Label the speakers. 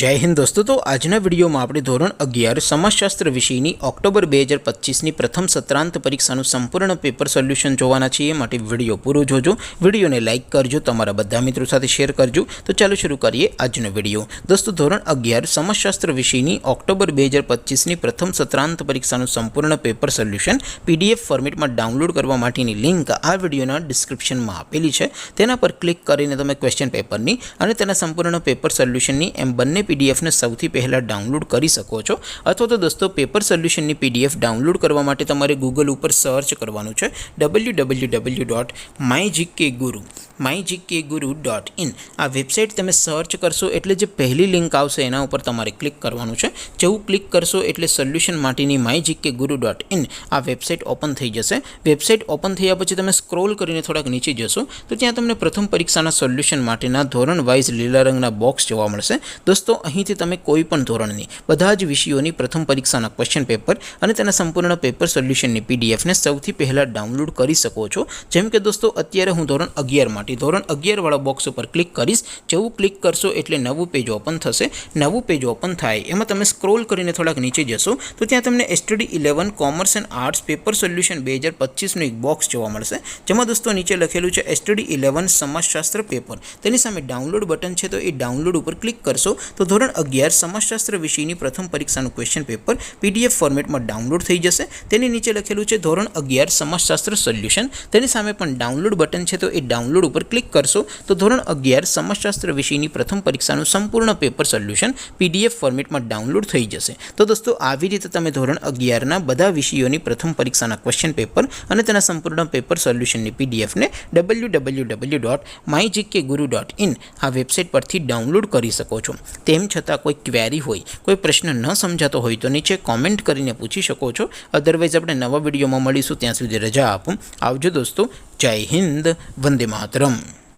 Speaker 1: जय हिंद दोस्तों। तो आजना विडियो में આપણે ધોરણ 11 સમાજશાસ્ત્ર વિષયની ઓક્ટોબર 2025ની પ્રથમ સત્રાંત પરીક્ષાનું સંપૂર્ણ પેપર સોલ્યુશન જોવાના છીએ। માટે વિડિયો પૂરો જોજો, વિડિયોને લાઈક કરજો, તમારા બધા મિત્રો સાથે શેર કરજો। તો ચાલો શરૂ કરીએ આજનો વિડિયો। દોસ્તો ધોરણ 11 સમાજશાસ્ત્ર વિષયની ઓક્ટોબર 2025ની પ્રથમ સત્રાંત પરીક્ષાનું સંપૂર્ણ પેપર સોલ્યુશન પીડીએફ ફોર્મેટમાં ડાઉનલોડ કરવા માટેની લિંક આ વિડિયોના ડિસ્ક્રિપ્શનમાં આપેલી છે। તેના પર ક્લિક કરીને તમે ક્વેશ્ચન પેપરની અને તેના સંપૂર્ણ પેપર સોલ્યુશનની એમ બંને पीडीएफ ने સૌથી પહેલા ડાઉનલોડ કરી શકો છો। અથવા તો દોસ્તો પેપર સોલ્યુશનની પીડીએફ ડાઉનલોડ કરવા માટે તમારે ગૂગલ ઉપર સર્ચ કરવાનું છે www.mygkguru.in। આ વેબસાઇટ તમે સર્ચ કરશો એટલે જે પહેલી લિંક આવશે એના ઉપર તમારે ક્લિક કરવાનું છે। જેવું ક્લિક કરશો એટલે સોલ્યુશન માટેની mygkguru.in આ વેબસાઇટ ઓપન થઈ જશે। વેબસાઇટ ઓપન થયા પછી તમે સ્ક્રોલ કરીને થોડાક નીચે જશો તો ત્યાં તમને પ્રથમ પરીક્ષાના સોલ્યુશન માટેના ધોરણ વાઇઝ લીલા રંગના બોક્સ જોવા મળશે। दोस्तों અહીંથી તમે કોઈ પણ ધોરણની બધા જ વિષયોની પ્રથમ પરીક્ષાના ક્વેશ્ચન પેપર અને તેના સંપૂર્ણ પેપર સોલ્યુશનની પીડીએફ ને સૌથી પહેલા ડાઉનલોડ કરી શકો છો। જેમ કે દોસ્તો અત્યારે હું ધોરણ 11 માટે ધોરણ 11 વાળા બોક્સ ઉપર ક્લિક કરીશ। જેવું ક્લિક કરશો એટલે નવું પેજ ઓપન થશે। નવું પેજ ઓપન થાય એમાં તમે સ્ક્રોલ કરીને થોડાક નીચે જશો તો ત્યાં તમને STD 11 commerce and arts paper solution 2025 નું એક બોક્સ જોવા મળશે। જેમાં દોસ્તો નીચે લખેલું છે STD 11 સમાજશાસ્ત્ર પેપર। તેની સામે ડાઉનલોડ બટન છે તો એ ડાઉનલોડ ઉપર ક્લિક કરશો तो ધોરણ 11 સમાજશાસ્ત્ર વિષયની પ્રથમ પરીક્ષાનું ક્વેશ્ચન પેપર પીડીએફ ફોર્મેટમાં ડાઉનલોડ થઈ જશે। તેની નીચે લખેલું છે ધોરણ 11 સમાજશાસ્ત્ર સોલ્યુશન। તેની સામે પણ ડાઉનલોડ બટન છે તો એ ડાઉનલોડ ઉપર ક્લિક કરશો તો ધોરણ 11 સમાજશાસ્ત્ર વિષયની પ્રથમ પરીક્ષાનું સંપૂર્ણ પેપર સોલ્યુશન પીડીએફ ફોર્મેટમાં ડાઉનલોડ થઈ જશે। તો દોસ્તો આવી રીતે તમે ધોરણ 11 ના બધા વિષયોની પ્રથમ પરીક્ષાના ક્વેશ્ચન પેપર અને તેના સંપૂર્ણ પેપર સોલ્યુશનની પીડીએફ ને www.mygkguru.in આ વેબસાઇટ પરથી ડાઉનલોડ કરી શકો છો। તેમ છતાં કોઈ ક્વેરી હોય, કોઈ પ્રશ્ન ન સમજાતો હોય તો નીચે કોમેન્ટ કરીને પૂછી શકો છો। અધરવાઇઝ આપણે નવા વિડીયોમાં મળીશું, ત્યાં સુધી રજા આપો। આવજો દોસ્તો। જય હિન્દ, વંદે માતરમ।